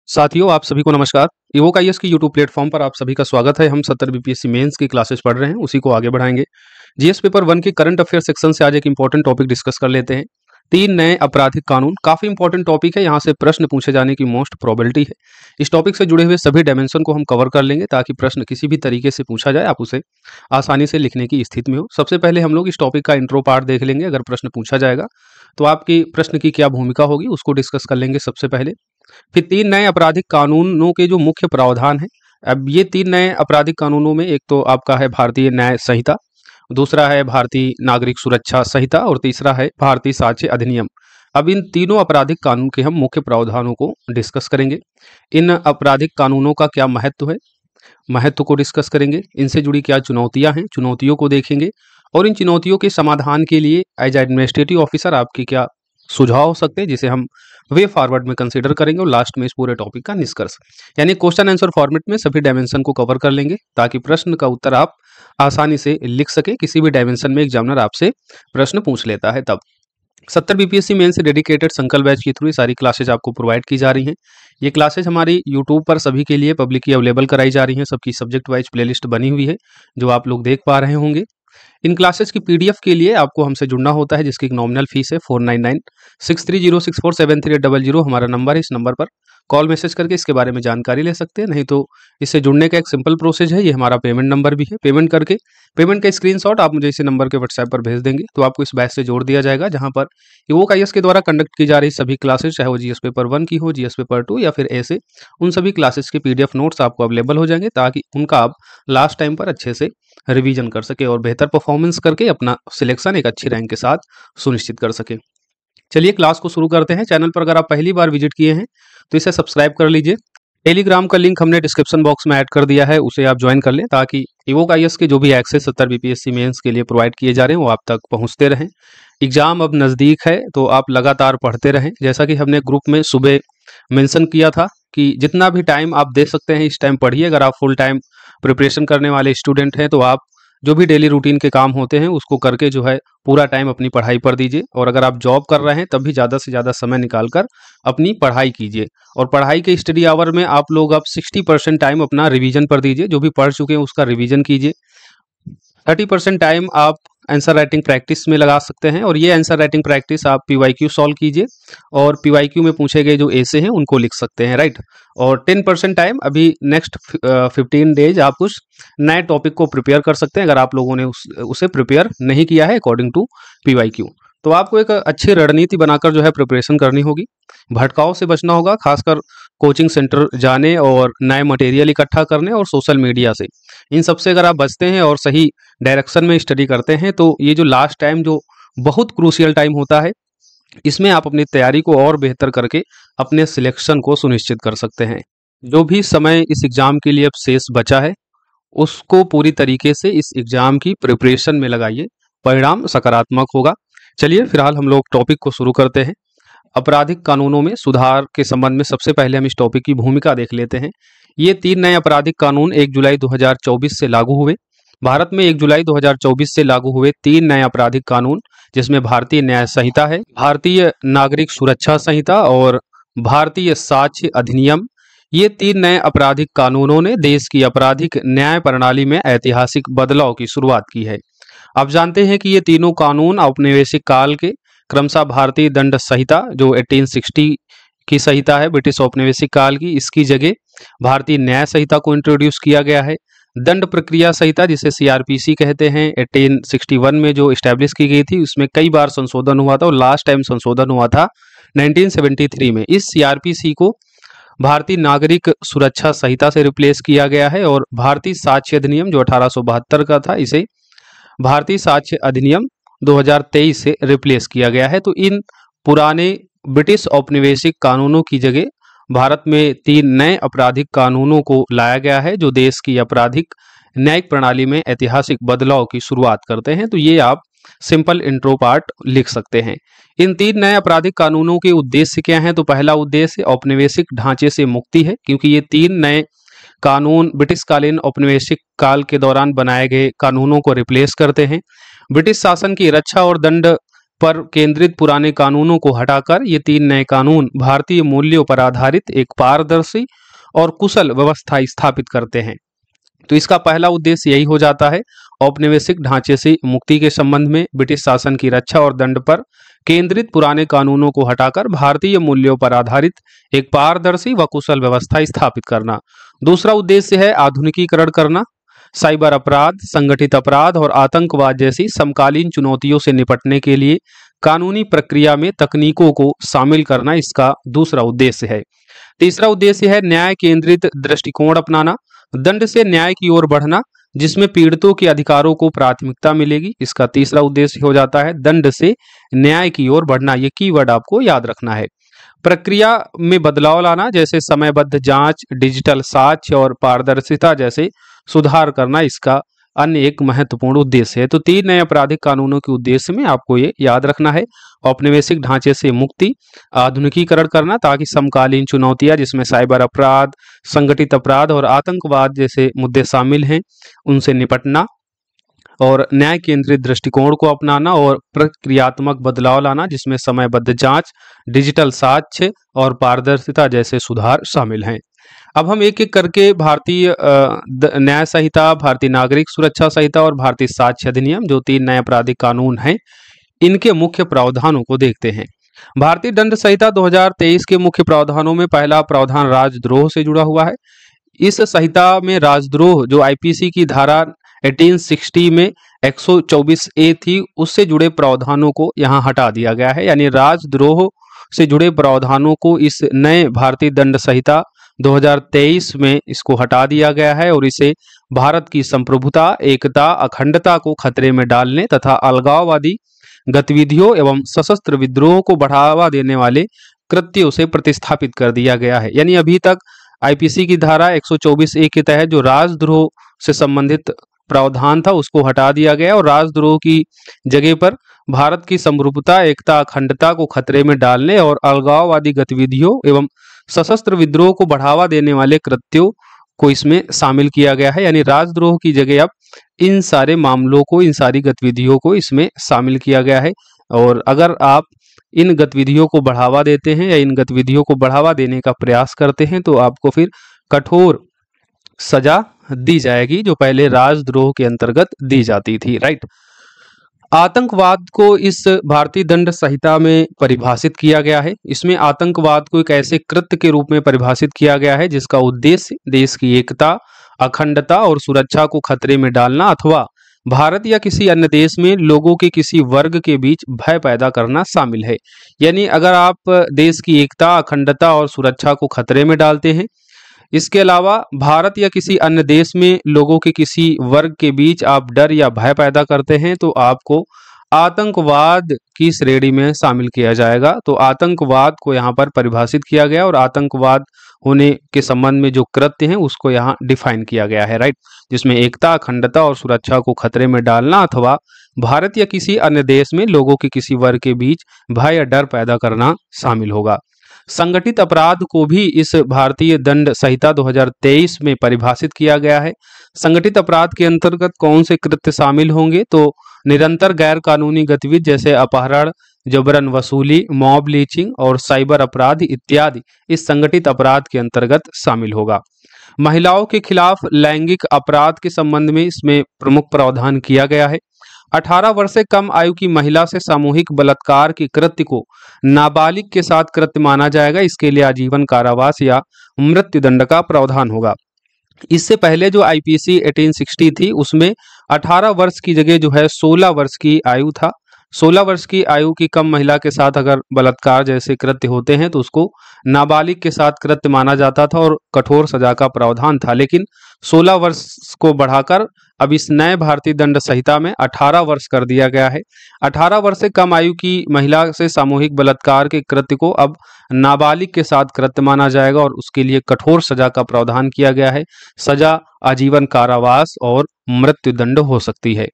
साथियों, आप सभी को नमस्कार। इवोक आईएएस की यूट्यूब प्लेटफॉर्म पर आप सभी का स्वागत है। हम 70 बीपीएससी मेंस की क्लासेस पढ़ रहे हैं, उसी को आगे बढ़ाएंगे। जीएस पेपर 1 के करंट अफेयर सेक्शन से आज एक इंपॉर्टेंट टॉपिक डिस्कस कर लेते हैं। 3 नए आपराधिक कानून काफी इंपॉर्टेंट टॉपिक है, यहाँ से प्रश्न पूछे जाने की मोस्ट प्रोबेबिलिटी है। इस टॉपिक से जुड़े हुए सभी डायमेंशन को हम कवर कर लेंगे ताकि प्रश्न किसी भी तरीके से पूछा जाए आप उसे आसानी से लिखने की स्थिति में हो। सबसे पहले हम लोग इस टॉपिक का इंट्रो पार्ट देख लेंगे। अगर प्रश्न पूछा जाएगा तो आपकी प्रश्न की क्या भूमिका होगी उसको डिस्कस कर लेंगे सबसे पहले। फिर 3 नए आपराधिक कानूनों के जो मुख्य प्रावधान हैं। अब ये 3 नए आपराधिक कानूनों में एक तो आपका है भारतीय न्याय संहिता, दूसरा है भारतीय नागरिक सुरक्षा संहिता और तीसरा है भारतीय साक्ष्य अधिनियम। अब इन तीनों आपराधिक कानून के हम मुख्य प्रावधानों को डिस्कस करेंगे। इन आपराधिक कानूनों का क्या महत्व है, महत्व को डिस्कस करेंगे। इनसे जुड़ी क्या चुनौतियां हैं, चुनौतियों को देखेंगे और इन चुनौतियों के समाधान के लिए एज एडमिनिस्ट्रेटिव ऑफिसर आपके क्या सुझाव हो सकते हैं जिसे हम वे फॉरवर्ड में कंसीडर करेंगे और लास्ट में इस पूरे टॉपिक का निष्कर्ष यानी क्वेश्चन आंसर फॉर्मेट में सभी डायमेंशन को कवर कर लेंगे ताकि प्रश्न का उत्तर आप आसानी से लिख सके। किसी भी डायमेंशन में एग्जामिनर आपसे प्रश्न पूछ लेता है तब 70 बीपीएससी मेन से डेडिकेटेड संकल्प बैच के थ्रू सारी क्लासेज आपको प्रोवाइड की जा रही हैं। ये क्लासेज हमारी यूट्यूब पर सभी के लिए पब्लिकली अवेलेबल कराई जा रही हैं। सबकी सब्जेक्ट वाइज प्लेलिस्ट बनी हुई है जो आप लोग देख पा रहे होंगे। इन क्लासेस की पीडीएफ के लिए आपको हमसे जुड़ना होता है जिसकी एक नॉमिनल फीस है 499 6306473800। हमारा नंबर है, इस नंबर पर कॉल मैसेज करके इसके बारे में जानकारी ले सकते हैं। नहीं तो इससे जुड़ने का एक सिंपल प्रोसेस है, ये हमारा पेमेंट नंबर भी है। पेमेंट करके पेमेंट का स्क्रीनशॉट आप मुझे इसी नंबर के व्हाट्सएप पर भेज देंगे तो आपको इस बैच से जोड़ दिया जाएगा जहां पर इवोक आईएएस के द्वारा कंडक्ट की जा रही सभी क्लासेस, चाहे वो जीएस पेपर 1 की हो, जीएस पेपर 2 या फिर ऐसे, उन सभी क्लासेस के पीडीएफ नोट्स आपको अवेलेबल हो जाएंगे ताकि उनका आप लास्ट टाइम पर अच्छे से रिवीजन कर सके और बेहतर परफॉर्मेंस करके अपना सिलेक्शन एक अच्छी रैंक के साथ सुनिश्चित कर सके। चलिए क्लास को शुरू करते हैं। चैनल पर अगर आप पहली बार विजिट किए हैं तो इसे सब्सक्राइब कर लीजिए। टेलीग्राम का लिंक हमने डिस्क्रिप्शन बॉक्स में ऐड कर दिया है, उसे आप ज्वाइन कर लें ताकि इवोक आईएएस के जो भी एक्सेस 70 बीपीएससी मेंस के लिए प्रोवाइड किए जा रहे हैं वो आप तक पहुंचते रहें। एग्जाम अब नज़दीक है तो आप लगातार पढ़ते रहें। जैसा कि हमने ग्रुप में सुबह मेंशन किया था कि जितना भी टाइम आप दे सकते हैं इस टाइम पढ़िए। अगर आप फुल टाइम प्रिपरेशन करने वाले स्टूडेंट हैं तो आप जो भी डेली रूटीन के काम होते हैं उसको करके जो है पूरा टाइम अपनी पढ़ाई पर दीजिए। और अगर आप जॉब कर रहे हैं तब भी ज़्यादा से ज़्यादा समय निकाल कर अपनी पढ़ाई कीजिए। और पढ़ाई के स्टडी आवर में आप लोग अब 60% टाइम अपना रिवीजन पर दीजिए। जो भी पढ़ चुके हैं उसका रिवीजन कीजिए। 30% टाइम आप आंसर राइटिंग प्रैक्टिस में लगा सकते हैं और ये आंसर राइटिंग प्रैक्टिस आप पीवाईक्यू सॉल्व कीजिए और पीवाईक्यू में पूछे गए जो ऐसे हैं उनको लिख सकते हैं, राइट। और 10% टाइम अभी नेक्स्ट 15 डेज आप उस नए टॉपिक को प्रिपेयर कर सकते हैं अगर आप लोगों ने उसे प्रिपेयर नहीं किया है अकॉर्डिंग टू पीवाईक्यू। तो आपको एक अच्छी रणनीति बनाकर जो है प्रिपरेशन करनी होगी। भटकाव से बचना होगा, खासकर कोचिंग सेंटर जाने और नए मटेरियल इकट्ठा करने और सोशल मीडिया से। इन सब से अगर आप बचते हैं और सही डायरेक्शन में स्टडी करते हैं तो ये जो लास्ट टाइम जो बहुत क्रूशियल टाइम होता है इसमें आप अपनी तैयारी को और बेहतर करके अपने सिलेक्शन को सुनिश्चित कर सकते हैं। जो भी समय इस एग्ज़ाम के लिए अब शेष बचा है उसको पूरी तरीके से इस एग्ज़ाम की प्रिपरेशन में लगाइए, परिणाम सकारात्मक होगा। चलिए फिलहाल हम लोग टॉपिक को शुरू करते हैं। आपराधिक कानूनों में सुधार के संबंध में सबसे पहले हम इस टॉपिक की भूमिका देख लेते हैं। ये 3 नए आपराधिक कानून 1 जुलाई 2024 से लागू हुए। भारत में 1 जुलाई 2024 से लागू हुए 3 नए आपराधिक कानून जिसमें भारतीय न्याय संहिता है, भारतीय नागरिक सुरक्षा संहिता और भारतीय साक्ष्य अधिनियम। ये 3 नए आपराधिक कानूनों ने देश की आपराधिक न्याय प्रणाली में ऐतिहासिक बदलाव की शुरुआत की है। आप जानते हैं कि ये तीनों कानून औपनिवेशिक काल के क्रमशः भारतीय दंड संहिता जो 1860 की संहिता है ब्रिटिश औपनिवेशिक काल की, इसकी जगह भारतीय न्याय संहिता को इंट्रोड्यूस किया गया है। दंड प्रक्रिया संहिता जिसे सीआरपीसी कहते हैं 1861 में जो इस्टेब्लिश की गई थी उसमें कई बार संशोधन हुआ था और लास्ट टाइम संशोधन हुआ था 1973 में। इस सीआरपीसी को भारतीय नागरिक सुरक्षा संहिता से रिप्लेस किया गया है और भारतीय साक्ष्य अधिनियम जो 1872 का था इसे भारतीय साक्ष्य अधिनियम 2023 से रिप्लेस किया गया है। तो इन पुराने ब्रिटिश औपनिवेशिक कानूनों की जगह भारत में 3 नए आपराधिक कानूनों को लाया गया है जो देश की आपराधिक न्यायिक प्रणाली में ऐतिहासिक बदलाव की शुरुआत करते हैं। तो ये आप सिंपल इंट्रो पार्ट लिख सकते हैं। इन 3 नए आपराधिक कानूनों के उद्देश्य क्या हैं? तो पहला उद्देश्य औपनिवेशिक ढांचे से मुक्ति है क्योंकि ये 3 नए कानून ब्रिटिशकालीन औपनिवेशिक काल के दौरान बनाए गए कानूनों को रिप्लेस करते हैं। ब्रिटिश शासन की रक्षा और दंड पर केंद्रित पुराने कानूनों को हटाकर ये 3 नए कानून भारतीय मूल्यों पर आधारित एक पारदर्शी और कुशल व्यवस्था स्थापित करते हैं। तो इसका पहला उद्देश्य यही हो जाता है, औपनिवेशिक ढांचे से मुक्ति के संबंध में ब्रिटिश शासन की रक्षा और दंड पर केंद्रित पुराने कानूनों को हटाकर भारतीय मूल्यों पर आधारित एक पारदर्शी व कुशल व्यवस्था स्थापित करना। दूसरा उद्देश्य है आधुनिकीकरण करना। साइबर अपराध, संगठित अपराध और आतंकवाद जैसी समकालीन चुनौतियों से निपटने के लिए कानूनी प्रक्रिया में तकनीकों को शामिल करना इसका दूसरा उद्देश्य है। तीसरा उद्देश्य है न्याय केंद्रित दृष्टिकोण अपनाना, दंड से न्याय की ओर बढ़ना जिसमें पीड़ितों के अधिकारों को प्राथमिकता मिलेगी। इसका तीसरा उद्देश्य हो जाता है दंड से न्याय की ओर बढ़ना। ये कीवर्ड आपको याद रखना है। प्रक्रिया में बदलाव लाना जैसे समयबद्ध जांच, डिजिटल साक्ष्य और पारदर्शिता जैसे सुधार करना इसका अन्य एक महत्वपूर्ण उद्देश्य है। तो 3 नए आपराधिक कानूनों के उद्देश्य में आपको ये याद रखना है, औपनिवेशिक ढांचे से मुक्ति, आधुनिकीकरण करना ताकि समकालीन चुनौतियां जिसमें साइबर अपराध, संगठित अपराध और आतंकवाद जैसे मुद्दे शामिल हैं उनसे निपटना, और न्याय केंद्रित दृष्टिकोण को अपनाना और प्रक्रियात्मक बदलाव लाना जिसमें समयबद्ध जांच, डिजिटल साक्ष्य और पारदर्शिता जैसे सुधार शामिल हैं। अब हम एक एक करके भारतीय न्याय संहिता, भारतीय नागरिक सुरक्षा संहिता और भारतीय साक्ष्य अधिनियम जो 3 नए आपराधिक कानून हैं इनके मुख्य प्रावधानों को देखते हैं। भारतीय दंड संहिता 2023 के मुख्य प्रावधानों में पहला प्रावधान राजद्रोह से जुड़ा हुआ है। इस संहिता में राजद्रोह जो आईपीसी की धारा 1860 में 124A थी उससे जुड़े प्रावधानों को यहाँ हटा दिया गया है, यानी राजद्रोह से जुड़े प्रावधानों को इस नए भारतीय दंड संहिता 2023 में इसको हटा दिया गया है और इसे भारत की संप्रभुता, एकता, अखंडता को खतरे में डालने तथा अलगाववादी गतिविधियों एवं सशस्त्र विद्रोह को बढ़ावा देने वाले कृत्यों से प्रतिस्थापित कर दिया गया है। यानी अभी तक आईपीसी की धारा 124A के तहत जो राजद्रोह से संबंधित प्रावधान था उसको हटा दिया गया और राजद्रोह की जगह पर भारत की संप्रभुता, एकता, अखंडता को खतरे में डालने और अलगाववादी गतिविधियों एवं सशस्त्र विद्रोह को बढ़ावा देने वाले कृत्यों को इसमें शामिल किया गया है। यानी राजद्रोह की जगह अब इन सारे मामलों को, इन सारी गतिविधियों को इसमें शामिल किया गया है। और अगर आप इन गतिविधियों को बढ़ावा देते हैं या इन गतिविधियों को बढ़ावा देने का प्रयास करते हैं तो आपको फिर कठोर सजा दी जाएगी जो पहले राजद्रोह के अंतर्गत दी जाती थी। राइट। आतंकवाद को इस भारतीय दंड संहिता में परिभाषित किया गया है। इसमें आतंकवाद को एक ऐसे कृत्य के रूप में परिभाषित किया गया है जिसका उद्देश्य देश की एकता, अखंडता और सुरक्षा को खतरे में डालना अथवा भारत या किसी अन्य देश में लोगों के किसी वर्ग के बीच भय पैदा करना शामिल है। यानी अगर आप देश की एकता, अखंडता और सुरक्षा को खतरे में डालते हैं, इसके अलावा भारत या किसी अन्य देश में लोगों के किसी वर्ग के बीच आप डर या भय पैदा करते हैं तो आपको आतंकवाद की श्रेणी में शामिल किया जाएगा। तो आतंकवाद को यहाँ पर परिभाषित किया गया और आतंकवाद होने के संबंध में जो कृत्य हैं उसको यहाँ डिफाइन किया गया है। राइट। जिसमें एकता, अखंडता और सुरक्षा को खतरे में डालना अथवा भारत या किसी अन्य देश में लोगों के किसी वर्ग के बीच भय या डर पैदा करना शामिल होगा। संगठित अपराध को भी इस भारतीय दंड संहिता 2023 में परिभाषित किया गया है। संगठित अपराध के अंतर्गत कौन से कृत्य शामिल होंगे तो निरंतर गैर कानूनी गतिविधि जैसे अपहरण, जबरन वसूली, मॉब लीचिंग और साइबर अपराध इत्यादि इस संगठित अपराध के अंतर्गत शामिल होगा। महिलाओं के खिलाफ लैंगिक अपराध के संबंध में इसमें प्रमुख प्रावधान किया गया है। 18 वर्ष से कम आयु की महिला से सामूहिक बलात्कार के कृत्य को नाबालिग के साथ कृत्य माना जाएगा। इसके लिए आजीवन कारावास या मृत्युदंड का प्रावधान होगा। इससे पहले जो आईपीसी 1860 थी उसमें 18 वर्ष की जगह जो है 16 वर्ष की आयु था। 16 वर्ष की आयु की कम महिला के साथ अगर बलात्कार जैसे कृत्य होते हैं तो उसको नाबालिग के साथ कृत्य माना जाता था और कठोर सजा का प्रावधान था। लेकिन 16 वर्ष को बढ़ाकर अब इस नए भारतीय दंड संहिता में 18 वर्ष कर दिया गया है। 18 वर्ष से कम आयु की महिला से सामूहिक बलात्कार के कृत्य को अब नाबालिग के साथ कृत्य माना जाएगा और उसके लिए कठोर सजा का प्रावधान किया गया है। सजा आजीवन कारावास और मृत्युदंड हो सकती है।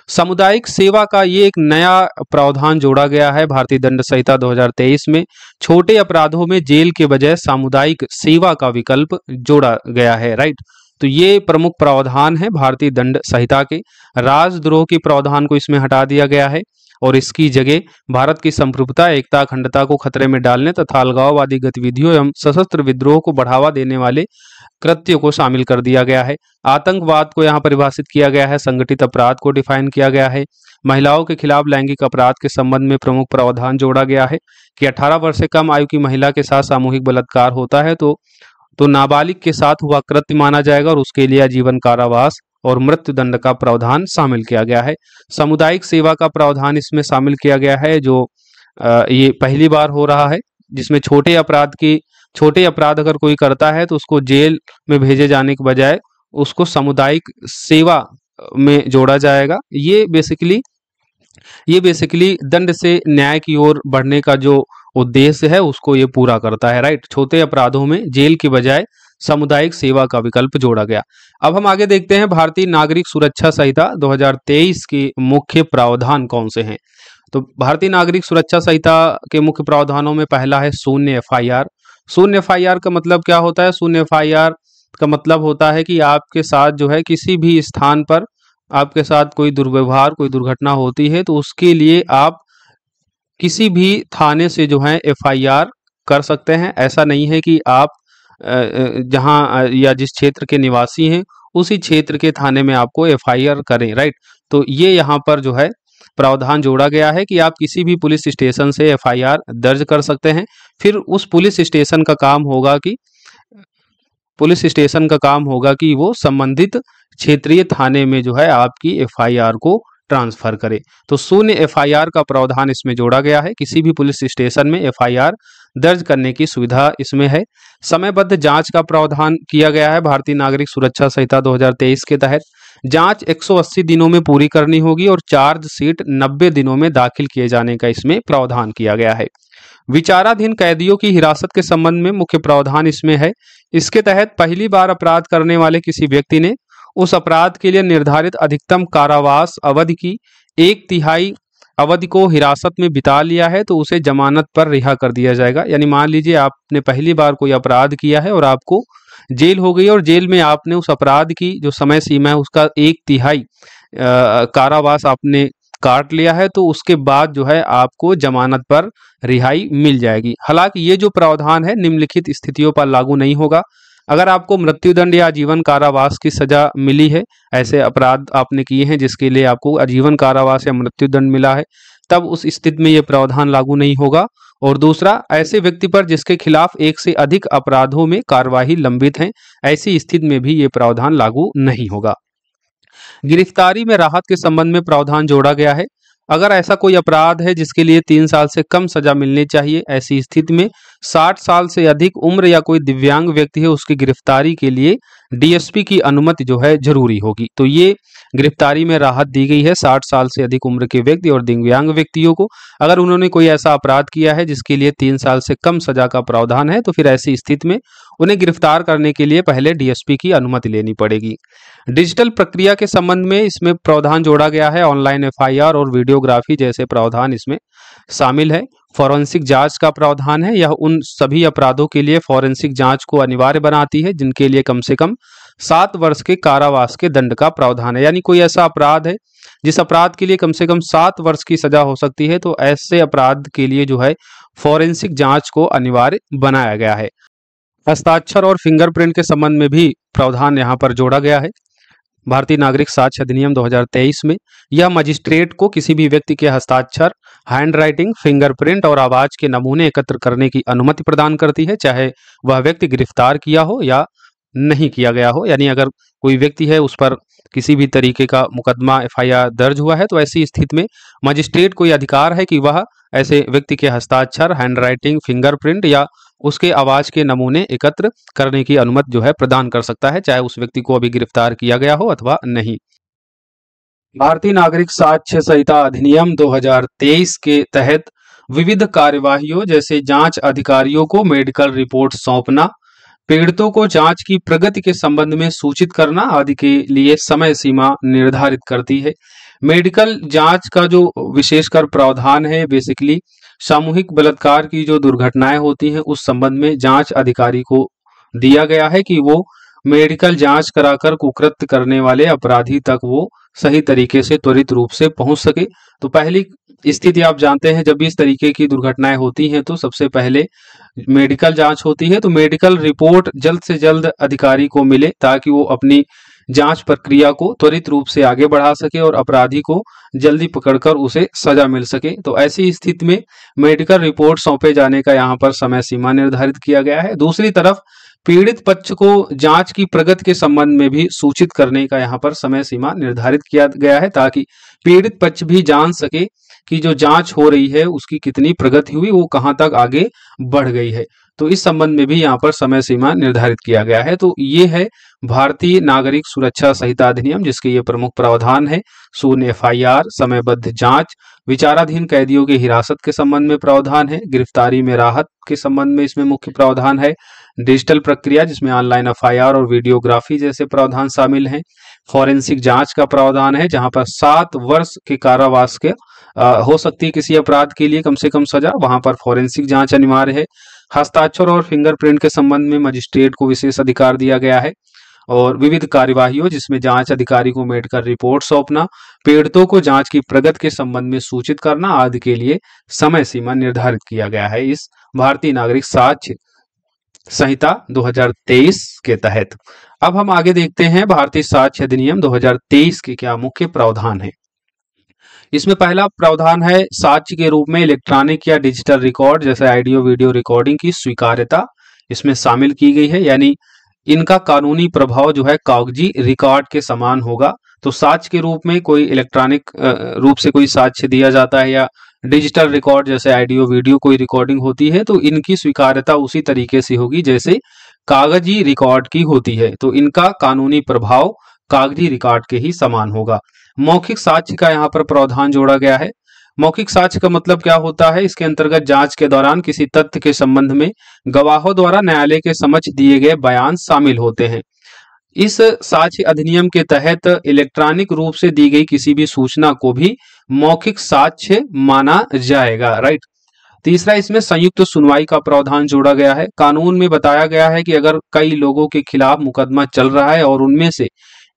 सामुदायिक सेवा का ये एक नया प्रावधान जोड़ा गया है भारतीय दंड संहिता 2023 में। छोटे अपराधों में जेल के बजाय सामुदायिक सेवा का विकल्प जोड़ा गया है। राइट। तो ये प्रमुख प्रावधान है भारतीय दंड संहिता के। राजद्रोह के प्रावधान को इसमें हटा दिया गया है। और इसकी जगह भारत की संप्रभुता, एकता, अखंडता को खतरे में डालने तथा अलगाववादी गतिविधियों एवं सशस्त्र विद्रोह को बढ़ावा देने वाले कृत्यों को शामिल कर दिया गया है। आतंकवाद को यहाँ परिभाषित किया गया है। संगठित अपराध को डिफाइन किया गया है। महिलाओं के खिलाफ लैंगिक अपराध के संबंध में प्रमुख प्रावधान जोड़ा गया है कि 18 वर्ष से कम आयु की महिला के साथ सामूहिक बलात्कार होता है तो नाबालिग के साथ हुआ कृत्य माना जाएगा और उसके लिए आजीवन कारावास और मृत्युदंड का प्रावधान शामिल किया गया है। सामुदायिक सेवा का प्रावधान इसमें शामिल किया गया है, जो ये पहली बार हो रहा है, जिसमें छोटे अपराध अगर कोई करता है तो उसको जेल में भेजे जाने के बजाय उसको सामुदायिक सेवा में जोड़ा जाएगा। ये बेसिकली दंड से न्याय की ओर बढ़ने का जो उद्देश्य है उसको ये पूरा करता है, राइट। छोटे अपराधों में जेल के बजाय सामुदायिक सेवा का विकल्प जोड़ा गया। अब हम आगे देखते हैं भारतीय नागरिक सुरक्षा संहिता 2023 के मुख्य प्रावधान कौन से हैं। तो भारतीय नागरिक सुरक्षा संहिता के मुख्य प्रावधानों में पहला है शून्य FIR। शून्य FIR का मतलब क्या होता है? शून्य FIR का मतलब होता है कि आपके साथ जो है किसी भी स्थान पर आपके साथ कोई दुर्व्यवहार, कोई दुर्घटना होती है तो उसके लिए आप किसी भी थाने से जो है FIR कर सकते हैं। ऐसा नहीं है कि आप जहां या जिस क्षेत्र के निवासी हैं उसी क्षेत्र के थाने में आपको FIR करें, राइट। तो ये यहाँ पर जो है प्रावधान जोड़ा गया है कि आप किसी भी पुलिस स्टेशन से FIR दर्ज कर सकते हैं। फिर उस पुलिस स्टेशन का काम होगा कि वो संबंधित क्षेत्रीय थाने में जो है आपकी FIR को ट्रांसफर करे। तो शून्य FIR का प्रावधान इसमें जोड़ा गया है। किसी भी पुलिस स्टेशन में FIR दर्ज करने की सुविधा इसमें है। समयबद्ध जांच का प्रावधान किया गया है भारतीय नागरिक सुरक्षा संहिता 2023 के तहत। जांच 180 दिनों में पूरी करनी होगी और चार्जशीट 90 दिनों में दाखिल किए जाने का इसमें प्रावधान किया गया है। विचाराधीन कैदियों की हिरासत के संबंध में मुख्य प्रावधान इसमें है। इसके तहत पहली बार अपराध करने वाले किसी व्यक्ति ने उस अपराध के लिए निर्धारित अधिकतम कारावास अवधि की 1/3 अवधि को हिरासत में बिता लिया है तो उसे जमानत पर रिहा कर दिया जाएगा। यानी मान लीजिए आपने पहली बार कोई अपराध किया है और आपको जेल हो गई और जेल में आपने उस अपराध की जो समय सीमा है उसका 1/3 कारावास आपने काट लिया है तो उसके बाद जो है आपको जमानत पर रिहाई मिल जाएगी। हालांकि ये जो प्रावधान है निम्नलिखित स्थितियों पर लागू नहीं होगा। अगर आपको मृत्युदंड या आजीवन कारावास की सजा मिली है, ऐसे अपराध आपने किए हैं जिसके लिए आपको आजीवन कारावास या मृत्युदंड मिला है, तब उस स्थिति में ये प्रावधान लागू नहीं होगा। और दूसरा, ऐसे व्यक्ति पर जिसके खिलाफ एक से अधिक अपराधों में कार्यवाही लंबित है, ऐसी स्थिति में भी ये प्रावधान लागू नहीं होगा। गिरफ्तारी में राहत के संबंध में प्रावधान जोड़ा गया है। अगर ऐसा कोई अपराध है जिसके लिए 3 साल से कम सजा मिलनी चाहिए, ऐसी स्थिति में 60 साल से अधिक उम्र या कोई दिव्यांग व्यक्ति है उसकी गिरफ्तारी के लिए DSP की अनुमति जो है जरूरी होगी। तो ये गिरफ्तारी में राहत दी गई है 60 साल से अधिक उम्र के व्यक्ति और दिव्यांग व्यक्तियों को। अगर उन्होंने कोई ऐसा अपराध किया है जिसके लिए 3 साल से कम सजा का प्रावधान है तो फिर ऐसी स्थिति में उन्हें गिरफ्तार करने के लिए पहले DSP की अनुमति लेनी पड़ेगी। डिजिटल प्रक्रिया के संबंध में इसमें प्रावधान जोड़ा गया है। ऑनलाइन FIR और वीडियोग्राफी जैसे प्रावधान इसमें शामिल है। फॉरेंसिक जांच का प्रावधान है। यह उन सभी अपराधों के लिए फॉरेंसिक जांच को अनिवार्य बनाती है जिनके लिए कम से कम 7 वर्ष के कारावास के दंड का प्रावधान है। यानी कोई ऐसा अपराध है जिस अपराध के लिए कम से कम 7 वर्ष की सजा हो सकती है, तो ऐसे अपराध के लिए जो है फॉरेंसिक जांच को अनिवार्य बनाया गया है। हस्ताक्षर और फिंगरप्रिंट के संबंध में भी प्रावधान यहाँ पर जोड़ा गया है। भारतीय नागरिक साक्ष्य अधिनियम 2023 में यह मजिस्ट्रेट को किसी भी व्यक्ति के हस्ताक्षर, हैंडराइटिंग, फिंगरप्रिंट और आवाज के नमूने एकत्र करने की अनुमति प्रदान करती है, चाहे वह व्यक्ति गिरफ्तार किया हो या नहीं किया गया हो। यानी अगर कोई व्यक्ति है उस पर किसी भी तरीके का मुकदमा FIR दर्ज हुआ है तो ऐसी स्थिति में मजिस्ट्रेट को यह अधिकार है कि वह ऐसे व्यक्ति के हस्ताक्षर, हैंडराइटिंग, फिंगरप्रिंट या उसके आवाज के नमूने एकत्र करने की अनुमति जो है प्रदान कर सकता है, चाहे उस व्यक्ति को अभी गिरफ्तार किया गया हो अथवा नहीं। भारतीय नागरिक साक्ष्य संहिता अधिनियम 2023 के तहत विविध कार्यवाहियों जैसे जांच अधिकारियों को मेडिकल रिपोर्ट सौंपना, पीड़ितों को जांच की प्रगति के संबंध में सूचित करना आदि के लिए समय सीमा निर्धारित करती है। मेडिकल जांच का जो विशेषकर प्रावधान है, बेसिकली सामूहिक बलात्कार की जो दुर्घटनाएं होती हैं उस संबंध में जांच अधिकारी को दिया गया है कि वो मेडिकल जांच कराकर कुकृत्य करने वाले अपराधी तक वो सही तरीके से त्वरित रूप से पहुंच सके। तो पहली स्थिति आप जानते हैं, जब भी इस तरीके की दुर्घटनाएं होती हैं तो सबसे पहले मेडिकल जांच होती है। तो मेडिकल रिपोर्ट जल्द से जल्द अधिकारी को मिले ताकि वो अपनी जांच प्रक्रिया को त्वरित रूप से आगे बढ़ा सके और अपराधी को जल्दी पकड़कर उसे सजा मिल सके। तो ऐसी स्थिति में मेडिकल रिपोर्ट सौंपे जाने का यहाँ पर समय सीमा निर्धारित किया गया है। दूसरी तरफ पीड़ित पक्ष को जांच की प्रगति के संबंध में भी सूचित करने का यहाँ पर समय सीमा निर्धारित किया गया है ताकि पीड़ित पक्ष भी जान सके कि जो जांच हो रही है उसकी कितनी प्रगति हुई, वो कहां तक आगे बढ़ गई है। तो इस संबंध में भी यहाँ पर समय सीमा निर्धारित किया गया है। तो ये है भारतीय नागरिक सुरक्षा संहिता अधिनियम, जिसके ये प्रमुख प्रावधान है। शून्य FIR, समयबद्ध जांच, विचाराधीन कैदियों की हिरासत के संबंध में प्रावधान है, गिरफ्तारी में राहत के संबंध में इसमें मुख्य प्रावधान है, डिजिटल प्रक्रिया जिसमें ऑनलाइन FIR और वीडियोग्राफी जैसे प्रावधान शामिल हैं, फॉरेंसिक जांच का प्रावधान है जहां पर 7 वर्ष के कारावास के हो सकती है किसी अपराध के लिए कम से कम सजा, वहां पर फॉरेंसिक जांच अनिवार्य है। हस्ताक्षर और फिंगरप्रिंट के संबंध में मजिस्ट्रेट को विशेष अधिकार दिया गया है। और विविध कार्यवाहियों जिसमें जांच अधिकारी को मेडिकल रिपोर्ट सौंपना, पीड़ितों को जांच की प्रगति के संबंध में सूचित करना आदि के लिए समय सीमा निर्धारित किया गया है इस भारतीय नागरिक साक्ष्य संहिता 2023 के तहत। अब हम आगे देखते हैं भारतीय साक्ष्य अधिनियम 2023 के क्या मुख्य प्रावधान है। इसमें पहला प्रावधान है साक्ष्य के रूप में इलेक्ट्रॉनिक या डिजिटल रिकॉर्ड जैसे ऑडियो वीडियो रिकॉर्डिंग की स्वीकार्यता इसमें शामिल की गई है, यानी इनका कानूनी प्रभाव जो है कागजी रिकॉर्ड के समान होगा। तो साक्ष्य के रूप में कोई इलेक्ट्रॉनिक रूप से कोई साक्ष्य दिया जाता है या डिजिटल रिकॉर्ड जैसे ऑडियो वीडियो कोई रिकॉर्डिंग होती है तो इनकी स्वीकार्यता उसी तरीके से होगी जैसे कागजी रिकॉर्ड की होती है। तो इनका कानूनी प्रभाव कागजी रिकॉर्ड के ही समान होगा। मौखिक साक्ष्य का यहाँ पर प्रावधान जोड़ा गया है। मौखिक साक्ष्य का मतलब क्या होता है? इसके अंतर्गत जांच के दौरान किसी तथ्य के संबंध में गवाहों द्वारा न्यायालय के समक्ष दिए गए बयान शामिल होते हैं। इस साक्ष्य अधिनियम के तहत इलेक्ट्रॉनिक रूप से दी गई किसी भी सूचना को भी मौखिक साक्ष्य माना जाएगा। राइट। तीसरा, इसमें संयुक्त सुनवाई का प्रावधान जोड़ा गया है। कानून में बताया गया है कि अगर कई लोगों के खिलाफ मुकदमा चल रहा है और उनमें से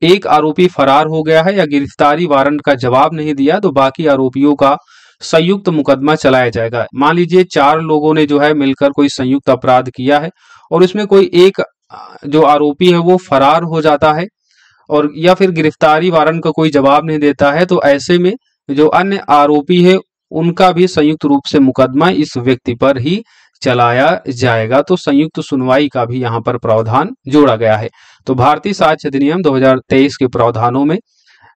एक आरोपी फरार हो गया है या गिरफ्तारी वारंट का जवाब नहीं दिया तो बाकी आरोपियों का संयुक्त मुकदमा चलाया जाएगा। मान लीजिए 4 लोगों ने जो है मिलकर कोई संयुक्त अपराध किया है और इसमें कोई एक जो आरोपी है वो फरार हो जाता है और या फिर गिरफ्तारी वारंट का कोई जवाब नहीं देता है, तो ऐसे में जो अन्य आरोपी है उनका भी संयुक्त रूप से मुकदमा इस व्यक्ति पर ही चलाया जाएगा। तो संयुक्त सुनवाई का भी यहाँ पर प्रावधान जोड़ा गया है। तो भारतीय साक्ष्य अधिनियम 2023 के प्रावधानों में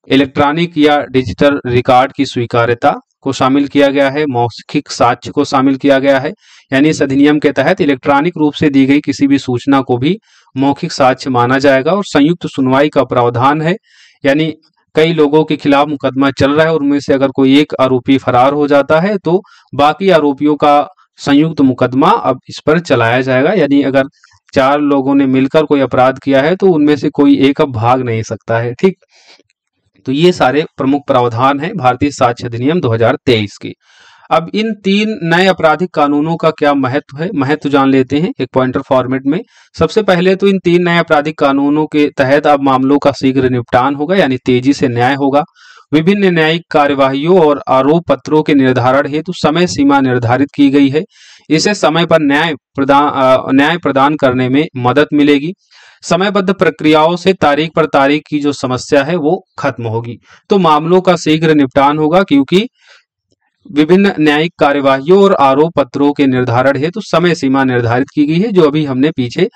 इलेक्ट्रॉनिक या डिजिटल रिकॉर्ड की स्वीकार्यता को शामिल किया गया है, मौखिक साक्ष्य को शामिल किया गया है, यानी इस अधिनियम के तहत इलेक्ट्रॉनिक रूप से दी गई किसी भी सूचना को भी मौखिक साक्ष्य माना जाएगा। और संयुक्त सुनवाई का प्रावधान है, यानी कई लोगों के खिलाफ मुकदमा चल रहा है और उनमें से अगर कोई एक आरोपी फरार हो जाता है तो बाकी आरोपियों का संयुक्त मुकदमा अब इस पर चलाया जाएगा। यानी अगर 4 लोगों ने मिलकर कोई अपराध किया है तो उनमें से कोई एक अब भाग नहीं सकता है। ठीक, तो ये सारे प्रमुख प्रावधान हैं भारतीय साक्ष्य अधिनियम 2023 के। अब इन 3 नए आपराधिक कानूनों का क्या महत्व है, महत्व जान लेते हैं एक पॉइंटर फॉर्मेट में। सबसे पहले तो इन 3 नए आपराधिक कानूनों के तहत अब मामलों का शीघ्र निपटान होगा, यानी तेजी से न्याय होगा। विभिन्न न्यायिक कार्यवाहियों और आरोप पत्रों के निर्धारण हेतु समय सीमा निर्धारित की गई है। इसे समय पर न्याय प्रदान करने में मदद मिलेगी। समयबद्ध प्रक्रियाओं से तारीख पर तारीख की जो समस्या है वो खत्म होगी। तो मामलों का शीघ्र निपटान होगा क्योंकि विभिन्न न्यायिक कार्यवाहियों और आरोप पत्रों के निर्धारण हेतु समय सीमा निर्धारित की गई है, जो अभी हमने पीछे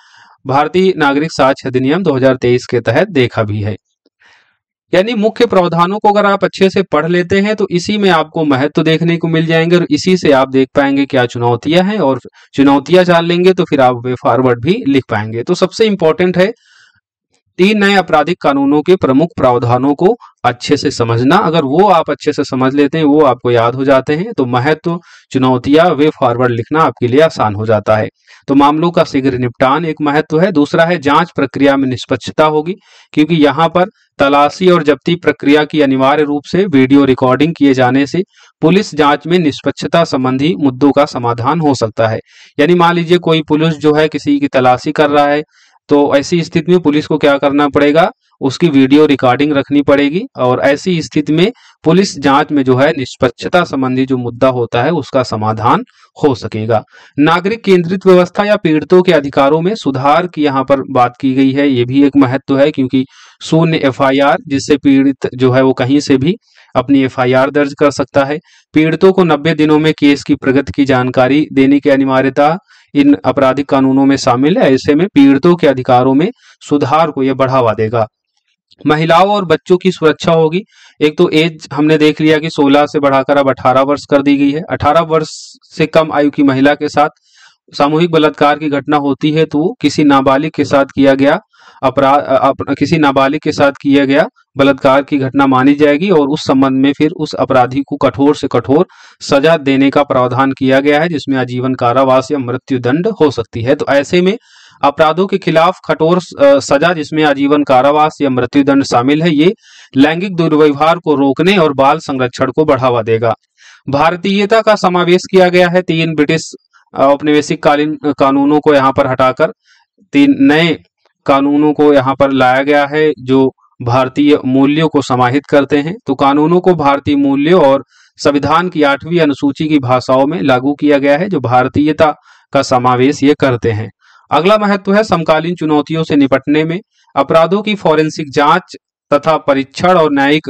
भारतीय नागरिक साक्ष्य अधिनियम 2023 के तहत देखा भी है। यानी मुख्य प्रावधानों को अगर आप अच्छे से पढ़ लेते हैं तो इसी में आपको महत्व देखने को मिल जाएंगे और इसी से आप देख पाएंगे क्या चुनौतियां हैं, और चुनौतियां जान लेंगे तो फिर आप वे फॉरवर्ड भी लिख पाएंगे। तो सबसे इंपॉर्टेंट है 3 नए आपराधिक कानूनों के प्रमुख प्रावधानों को अच्छे से समझना। अगर वो आप अच्छे से समझ लेते हैं, वो आपको याद हो जाते हैं, तो महत्व, चुनौतियां, वे फॉरवर्ड लिखना आपके लिए आसान हो जाता है। तो मामलों का शीघ्र निपटान एक महत्व है। दूसरा है जांच प्रक्रिया में निष्पक्षता होगी, क्योंकि यहाँ पर तलाशी और जब्ती प्रक्रिया की अनिवार्य रूप से वीडियो रिकॉर्डिंग किए जाने से पुलिस जांच में निष्पक्षता संबंधी मुद्दों का समाधान हो सकता है। यानी मान लीजिए कोई पुलिस जो है किसी की तलाशी कर रहा है, तो ऐसी स्थिति में पुलिस को क्या करना पड़ेगा, उसकी वीडियो रिकॉर्डिंग रखनी पड़ेगी और ऐसी स्थिति में पुलिस जांच में जो है निष्पक्षता संबंधी जो मुद्दा होता है उसका समाधान हो सकेगा। नागरिक केंद्रित व्यवस्था या पीड़ितों के अधिकारों में सुधार की यहाँ पर बात की गई है, ये भी एक महत्व है, क्योंकि शून्य एफआईआर, जिससे पीड़ित जो है वो कहीं से भी अपनी एफआईआर दर्ज कर सकता है। पीड़ितों को 90 दिनों में केस की प्रगति की जानकारी देने की अनिवार्यता इन आपराधिक कानूनों में शामिल है। ऐसे में पीड़ितों के अधिकारों में सुधार को यह बढ़ावा देगा। महिलाओं और बच्चों की सुरक्षा होगी। एक तो एज हमने देख लिया कि 16 से बढ़ाकर अब 18 वर्ष कर दी गई है। 18 वर्ष से कम आयु की महिला के साथ सामूहिक बलात्कार की घटना होती है तो किसी नाबालिग के साथ किया गया बलात्कार की घटना मानी जाएगी और उस संबंध में फिर उस अपराधी को कठोर से कठोर सजा देने का प्रावधान किया गया है, जिसमें आजीवन कारावास या मृत्यु दंड हो सकती है। तो ऐसे में अपराधों के खिलाफ कठोर सजा, जिसमें आजीवन कारावास या मृत्युदंड शामिल है, ये लैंगिक दुर्व्यवहार को रोकने और बाल संरक्षण को बढ़ावा देगा। भारतीयता का समावेश किया गया है। 3 ब्रिटिश औपनिवेशिक कालीन कानूनों को यहाँ पर हटाकर 3 नए कानूनों को यहाँ पर लाया गया है जो भारतीय मूल्यों को समाहित करते हैं। तो कानूनों को भारतीय मूल्यों और संविधान की 8वीं अनुसूची की भाषाओं में लागू किया गया है जो भारतीयता का समावेश ये करते हैं। अगला महत्व है समकालीन चुनौतियों से निपटने में। अपराधों की फॉरेंसिक जांच तथा परीक्षण और न्यायिक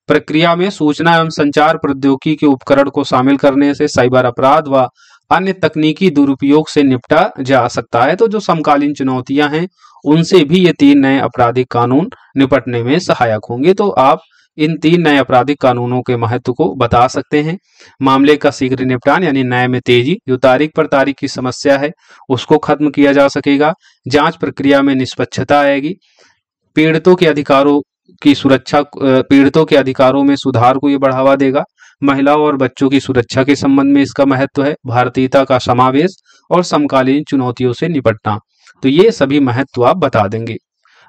प्रक्रिया में सूचना एवं संचार प्रौद्योगिकी के उपकरण को शामिल करने से साइबर अपराध व अन्य तकनीकी दुरुपयोग से निपटा जा सकता है। तो जो समकालीन चुनौतियां हैं उनसे भी ये 3 नए आपराधिक कानून निपटने में सहायक होंगे। तो आप इन 3 नए आपराधिक कानूनों के महत्व को बता सकते हैं। मामले का शीघ्र निपटान यानी न्याय में तेजी, जो तारीख पर तारीख की समस्या है उसको खत्म किया जा सकेगा। जांच प्रक्रिया में निष्पक्षता आएगी। पीड़ितों के अधिकारों की सुरक्षा, पीड़ितों के अधिकारों में सुधार को ये बढ़ावा देगा। महिलाओं और बच्चों की सुरक्षा के संबंध में इसका महत्व है। भारतीयता का समावेश और समकालीन चुनौतियों से निपटना, तो ये सभी महत्व आप बता देंगे।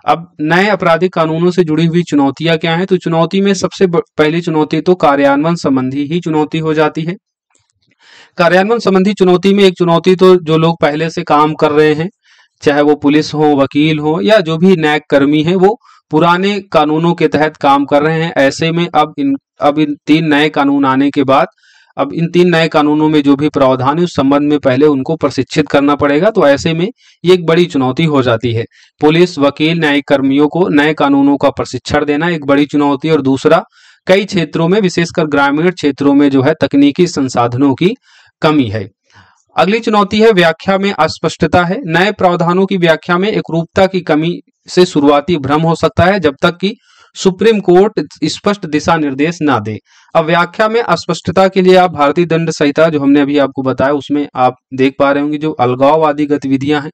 अब नए आपराधिक कानूनों से जुड़ी हुई चुनौतियां क्या हैं? तो चुनौती में सबसे पहली चुनौती तो कार्यान्वयन संबंधी ही चुनौती हो जाती है। कार्यान्वयन संबंधी चुनौती में एक चुनौती तो जो लोग पहले से काम कर रहे हैं, चाहे वो पुलिस हो, वकील हो या जो भी न्यायिक कर्मी है, वो पुराने कानूनों के तहत काम कर रहे हैं। ऐसे में अब इन 3 नए कानून आने के बाद अब इन 3 नए कानूनों में जो भी प्रावधान है उस संबंध में पहले उनको प्रशिक्षित करना पड़ेगा। तो ऐसे में ये एक बड़ी चुनौती हो जाती है। पुलिस, वकील, न्यायिक कर्मियों को नए कानूनों का प्रशिक्षण देना एक बड़ी चुनौती। और दूसरा, कई क्षेत्रों में विशेषकर ग्रामीण क्षेत्रों में जो है तकनीकी संसाधनों की कमी है। अगली चुनौती है व्याख्या में अस्पष्टता है। नए प्रावधानों की व्याख्या में एकरूपता की कमी से शुरुआती भ्रम हो सकता है जब तक कि सुप्रीम कोर्ट स्पष्ट दिशा निर्देश ना दे। अब व्याख्या में अस्पष्टता के लिए आप भारतीय दंड संहिता जो हमने अभी आपको बताया उसमें आप देख पा रहे होंगे जो अलगाववादी गतिविधियां हैं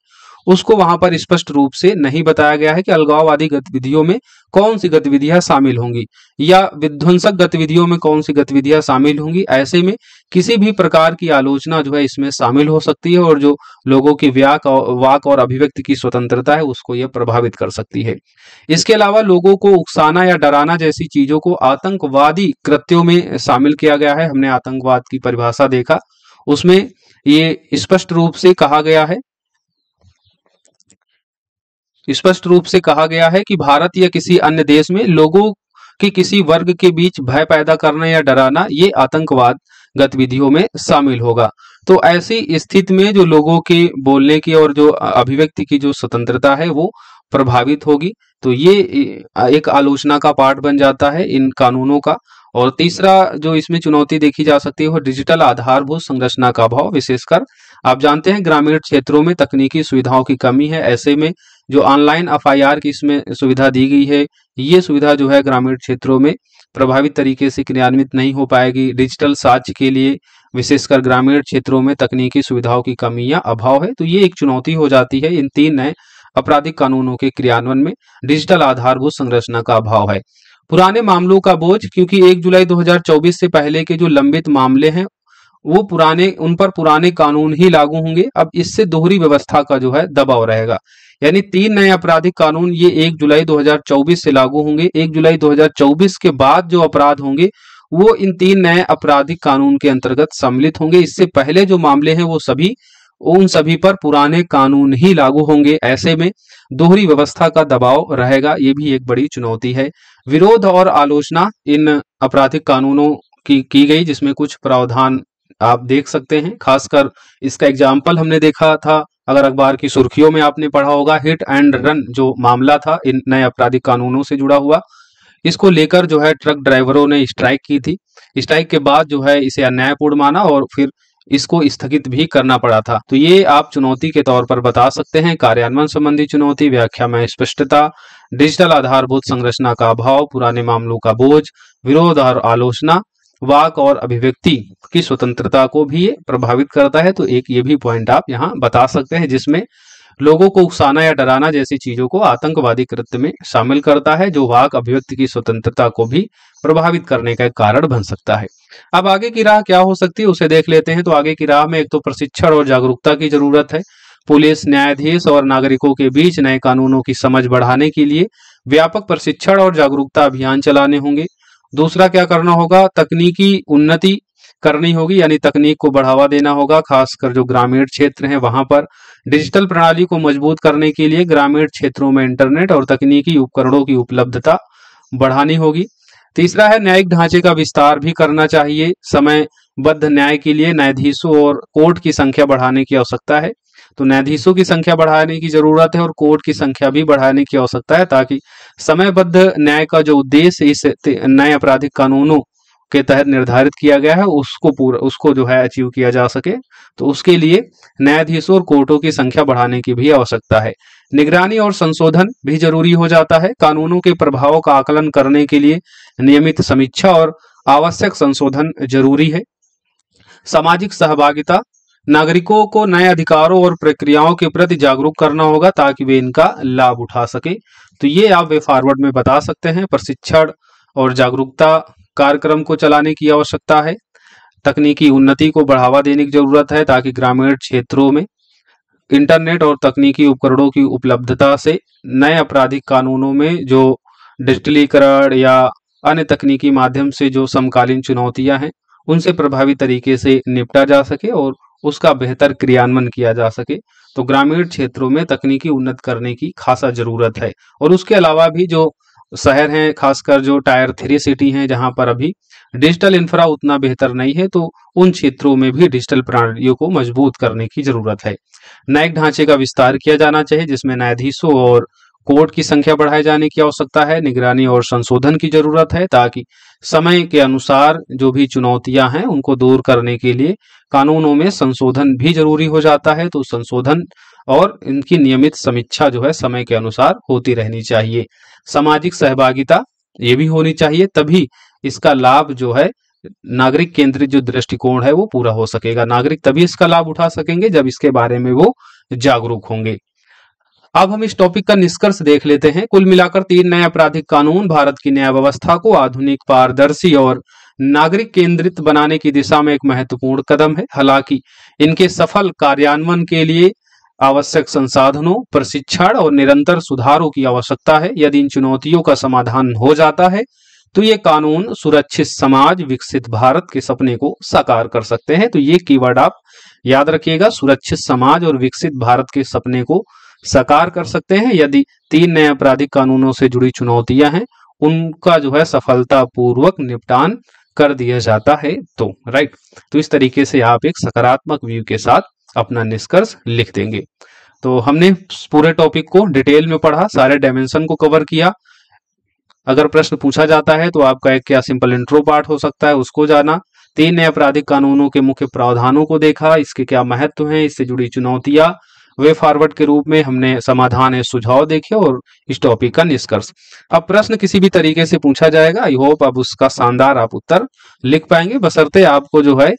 उसको वहां पर स्पष्ट रूप से नहीं बताया गया है कि अलगाववादी गतिविधियों में कौन सी गतिविधियां शामिल होंगी या विध्वंसक गतिविधियों में कौन सी गतिविधियां शामिल होंगी। ऐसे में किसी भी प्रकार की आलोचना जो है इसमें शामिल हो सकती है और जो लोगों की वाक और अभिव्यक्ति की स्वतंत्रता है उसको यह प्रभावित कर सकती है। इसके अलावा लोगों को उकसाना या डराना जैसी चीजों को आतंकवादी कृत्यों में शामिल किया गया है। हमने आतंकवाद की परिभाषा देखा, उसमें ये स्पष्ट रूप से कहा गया है कि भारत या किसी अन्य देश में लोगों की किसी वर्ग के बीच भय पैदा करना या डराना ये आतंकवाद गतिविधियों में शामिल होगा। तो ऐसी स्थिति में जो लोगों के बोलने की और जो अभिव्यक्ति की जो स्वतंत्रता है वो प्रभावित होगी। तो ये एक आलोचना का पार्ट बन जाता है इन कानूनों का। और तीसरा जो इसमें चुनौती देखी जा सकती है वो डिजिटल आधारभूत संरचना का अभाव। विशेषकर आप जानते हैं ग्रामीण क्षेत्रों में तकनीकी सुविधाओं की कमी है। ऐसे में जो ऑनलाइन एफआईआर की इसमें सुविधा दी गई है ये सुविधा जो है ग्रामीण क्षेत्रों में प्रभावित तरीके से क्रियान्वित नहीं हो पाएगी। डिजिटल साक्ष्य के लिए विशेषकर ग्रामीण क्षेत्रों में तकनीकी सुविधाओं की कमी या अभाव है। तो ये एक चुनौती हो जाती है इन 3 नए आपराधिक कानूनों के क्रियान्वयन में। डिजिटल आधारभूत संरचना का अभाव है। पुराने मामलों का बोझ, क्योंकि 1 जुलाई 2024 से पहले के जो लंबित मामले हैं वो उन पर पुराने कानून ही लागू होंगे। अब इससे दोहरी व्यवस्था का जो है दबाव रहेगा। यानी 3 नए आपराधिक कानून ये 1 जुलाई 2024 से लागू होंगे। 1 जुलाई 2024 के बाद जो अपराध होंगे वो इन 3 नए आपराधिक कानून के अंतर्गत सम्मिलित होंगे। इससे पहले जो मामले हैं वो सभी उन सभी पर पुराने कानून ही लागू होंगे। ऐसे में दोहरी व्यवस्था का दबाव रहेगा, ये भी एक बड़ी चुनौती है। विरोध और आलोचना इन आपराधिक कानूनों की गई, जिसमें कुछ प्रावधान आप देख सकते हैं। खासकर इसका एग्जाम्पल हमने देखा था, अगर अखबार की सुर्खियों में आपने पढ़ा होगा, हिट एंड रन जो मामला था इन नए आपराधिक कानूनों से जुड़ा हुआ, इसको लेकर जो है ट्रक ड्राइवरों ने स्ट्राइक की थी। स्ट्राइक के बाद जो है इसे अन्यायपूर्ण माना और फिर इसको स्थगित भी करना पड़ा था। तो ये आप चुनौती के तौर पर बता सकते हैं। कार्यान्वयन संबंधी चुनौती, व्याख्या में स्पष्टता, डिजिटल आधारभूत संरचना का अभाव, पुराने मामलों का बोझ, विरोध और आलोचना, वाक और अभिव्यक्ति की स्वतंत्रता को भी ये प्रभावित करता है। तो एक ये भी पॉइंट आप यहाँ बता सकते हैं, जिसमें लोगों को उकसाना या डराना जैसी चीजों को आतंकवादी कृत्य में शामिल करता है, जो वाक अभिव्यक्ति की स्वतंत्रता को भी प्रभावित करने का कारण बन सकता है। अब आगे की राह क्या हो सकती है उसे देख लेते हैं। तो आगे की राह में एक तो प्रशिक्षण और जागरूकता की जरूरत है। पुलिस, न्यायाधीश और नागरिकों के बीच नए कानूनों की समझ बढ़ाने के लिए व्यापक प्रशिक्षण और जागरूकता अभियान चलाने होंगे। दूसरा क्या करना होगा, तकनीकी उन्नति करनी होगी, यानी तकनीक को बढ़ावा देना होगा। खासकर जो ग्रामीण क्षेत्र हैं वहां पर डिजिटल प्रणाली को मजबूत करने के लिए ग्रामीण क्षेत्रों में इंटरनेट और तकनीकी उपकरणों की उपलब्धता बढ़ानी होगी। तीसरा है, न्यायिक ढांचे का विस्तार भी करना चाहिए। समयबद्ध न्याय के लिए न्यायाधीशों और कोर्ट की संख्या बढ़ाने की आवश्यकता है। तो न्यायाधीशों की संख्या बढ़ाने की जरूरत है और कोर्ट की संख्या भी बढ़ाने की आवश्यकता है, ताकि समयबद्ध न्याय का जो उद्देश्य इस नए आपराधिक कानूनों के तहत निर्धारित किया गया है उसको जो है अचीव किया जा सके। तो उसके लिए न्यायाधीशों और कोर्टों की संख्या बढ़ाने की भी आवश्यकता है। निगरानी और संशोधन भी जरूरी हो जाता है। कानूनों के प्रभाव का आकलन करने के लिए नियमित समीक्षा और आवश्यक संशोधन जरूरी है। सामाजिक सहभागिता, नागरिकों को नए अधिकारों और प्रक्रियाओं के प्रति जागरूक करना होगा ताकि वे इनका लाभ उठा सके। तो ये आप वे फॉरवर्ड में बता सकते हैं। प्रशिक्षण और जागरूकता कार्यक्रम को चलाने की आवश्यकता है। तकनीकी उन्नति को बढ़ावा देने की जरूरत है ताकि ग्रामीण क्षेत्रों में इंटरनेट और तकनीकी उपकरणों की उपलब्धता से नए आपराधिक कानूनों में जो डिजिटलीकरण या अन्य तकनीकी माध्यम से जो समकालीन चुनौतियां हैं उनसे प्रभावी तरीके से निपटा जा सके और उसका बेहतर क्रियान्वयन किया जा सके। तो ग्रामीण क्षेत्रों में तकनीकी उन्नत करने की खासा जरूरत है। और उसके अलावा भी जो शहर हैं, खासकर जो टायर 3 सिटी हैं जहां पर अभी डिजिटल इंफ्रा उतना बेहतर नहीं है, तो उन क्षेत्रों में भी डिजिटल प्रणालियों को मजबूत करने की जरूरत है। न्यायिक ढांचे का विस्तार किया जाना चाहिए, जिसमें न्यायाधीशों और कोर्ट की संख्या बढ़ाए जाने की आवश्यकता है। निगरानी और संशोधन की जरूरत है ताकि समय के अनुसार जो भी चुनौतियां हैं उनको दूर करने के लिए कानूनों में संशोधन भी जरूरी हो जाता है। तो संशोधन और इनकी नियमित समीक्षा जो है समय के अनुसार होती रहनी चाहिए। सामाजिक सहभागिता ये भी होनी चाहिए, तभी इसका लाभ जो है नागरिक केंद्रित जो दृष्टिकोण है वो पूरा हो सकेगा। नागरिक तभी इसका लाभ उठा सकेंगे जब इसके बारे में वो जागरूक होंगे। अब हम इस टॉपिक का निष्कर्ष देख लेते हैं। कुल मिलाकर 3 नए आपराधिक कानून भारत की न्याय व्यवस्था को आधुनिक, पारदर्शी और नागरिक केंद्रित बनाने की दिशा में एक महत्वपूर्ण कदम है। हालांकि इनके सफल कार्यान्वयन के लिए आवश्यक संसाधनों, प्रशिक्षण और निरंतर सुधारों की आवश्यकता है। यदि इन चुनौतियों का समाधान हो जाता है तो ये कानून सुरक्षित समाज, विकसित भारत के सपने को साकार कर सकते हैं। तो ये कीवर्ड आप याद रखिएगा, सुरक्षित समाज और विकसित भारत के सपने को साकार कर सकते हैं यदि 3 नए आपराधिक कानूनों से जुड़ी चुनौतियां हैं उनका जो है सफलतापूर्वक निपटान कर दिया जाता है। तो राइट, तो इस तरीके से आप एक सकारात्मक व्यू के साथ अपना निष्कर्ष लिख देंगे। तो हमने पूरे टॉपिक को डिटेल में पढ़ा, सारे डायमेंशन को कवर किया। अगर प्रश्न पूछा जाता है तो आपका एक क्या सिंपल इंट्रो पार्ट हो सकता है, उसको जाना। 3 नए आपराधिक कानूनों के मुख्य प्रावधानों को देखा, इसके क्या महत्व है, इससे जुड़ी चुनौतियां, वे फॉरवर्ड के रूप में हमने समाधान या सुझाव देखे और इस टॉपिक का निष्कर्ष। अब प्रश्न किसी भी तरीके से पूछा जाएगा, आई होप अब उसका शानदार आप उत्तर लिख पाएंगे, बशर्ते आपको जो है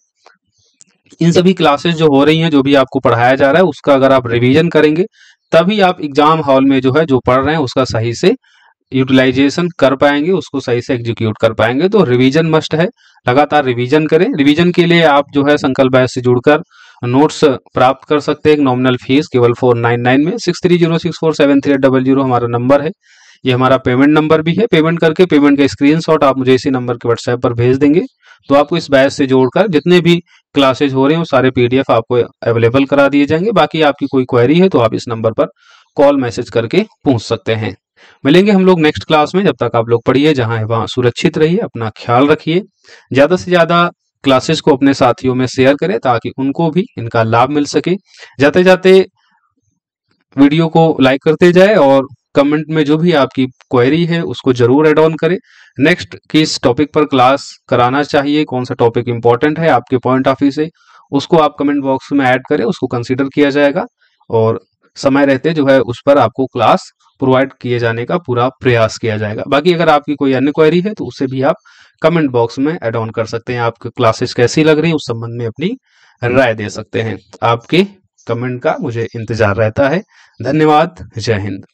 इन सभी क्लासेस जो हो रही हैं, जो भी आपको पढ़ाया जा रहा है उसका अगर आप रिवीजन करेंगे तभी आप एग्जाम हॉल में जो है जो पढ़ रहे हैं उसका सही से यूटिलाइजेशन कर पाएंगे, उसको सही से एग्जीक्यूट कर पाएंगे। तो रिवीजन मस्ट है, लगातार रिवीजन करें। रिवीजन के लिए आप जो है संकल्प बैच से जुड़कर नोट्स प्राप्त कर सकते हैं। नॉमिनल फीस केवल 499 में। 6306473800 हमारा नंबर है, ये हमारा पेमेंट नंबर भी है। पेमेंट करके पेमेंट का स्क्रीनशॉट आप मुझे इसी नंबर के व्हाट्सएप पर भेज देंगे तो आपको इस बैच से जोड़कर जितने भी क्लासेज हो रहे हैं वो सारे PDF आपको अवेलेबल करा दिए जाएंगे। बाकी आपकी कोई क्वेरी है तो आप इस नंबर पर कॉल मैसेज करके पूछ सकते हैं। मिलेंगे हम लोग नेक्स्ट क्लास में। जब तक आप लोग पढ़िए, जहां है वहां सुरक्षित रहिए, अपना ख्याल रखिए, ज्यादा से ज्यादा क्लासेस को अपने साथियों में शेयर करें ताकि उनको भी इनका लाभ मिल सके। जाते जाते वीडियो को लाइक करते जाए और कमेंट में जो भी आपकी क्वेरी है उसको जरूर ऐड ऑन करें। नेक्स्ट किस टॉपिक पर क्लास कराना चाहिए, कौन सा टॉपिक इंपॉर्टेंट है आपके पॉइंट ऑफ व्यू से, उसको आप कमेंट बॉक्स में ऐड करें, उसको कंसीडर किया जाएगा और समय रहते जो है उस पर आपको क्लास प्रोवाइड किए जाने का पूरा प्रयास किया जाएगा। बाकी अगर आपकी कोई अन्य क्वेरी है तो उससे भी आप कमेंट बॉक्स में ऐड ऑन कर सकते हैं। आपकी क्लासेस कैसी लग रही है उस संबंध में अपनी राय दे सकते हैं। आपके कमेंट का मुझे इंतजार रहता है। धन्यवाद। जय हिंद।